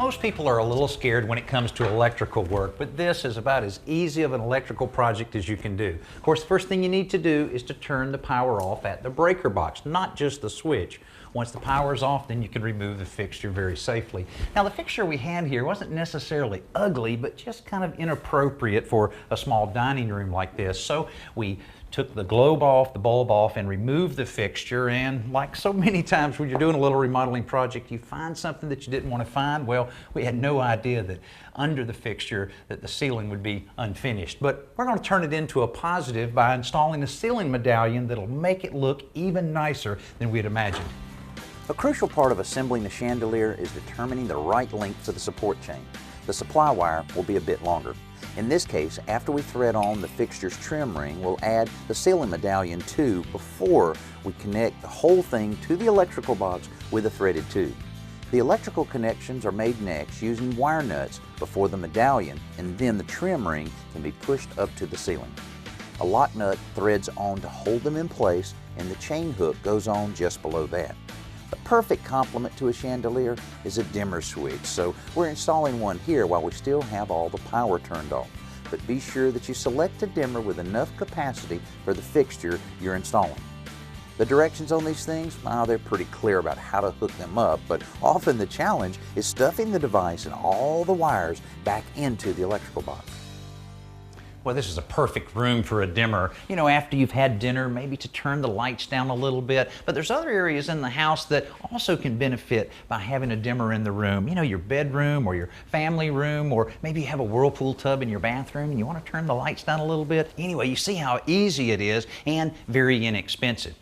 Most people are a little scared when it comes to electrical work, but this is about as easy of an electrical project as you can do. Of course, the first thing you need to do is to turn the power off at the breaker box, not just the switch. Once the power is off, then you can remove the fixture very safely. Now, the fixture we had here wasn't necessarily ugly, but just kind of inappropriate for a small dining room like this. So we took the globe off, the bulb off, and removed the fixture. And like so many times when you're doing a little remodeling project, you find something that you didn't want to find. Well, we had no idea that under the fixture that the ceiling would be unfinished. But we're going to turn it into a positive by installing a ceiling medallion that'll make it look even nicer than we'd imagined. A crucial part of assembling the chandelier is determining the right length for the support chain. The supply wire will be a bit longer. In this case, after we thread on the fixture's trim ring, we'll add the ceiling medallion tube before we connect the whole thing to the electrical box with a threaded tube. The electrical connections are made next using wire nuts before the medallion, and then the trim ring can be pushed up to the ceiling. A lock nut threads on to hold them in place, and the chain hook goes on just below that. The perfect complement to a chandelier is a dimmer switch, so we're installing one here while we still have all the power turned off. But be sure that you select a dimmer with enough capacity for the fixture you're installing. The directions on these things, they're pretty clear about how to hook them up, but often the challenge is stuffing the device and all the wires back into the electrical box. Well, this is a perfect room for a dimmer. You know, after you've had dinner, maybe to turn the lights down a little bit. But there's other areas in the house that also can benefit by having a dimmer in the room. You know, your bedroom or your family room, or maybe you have a whirlpool tub in your bathroom and you want to turn the lights down a little bit. Anyway, you see how easy it is and very inexpensive.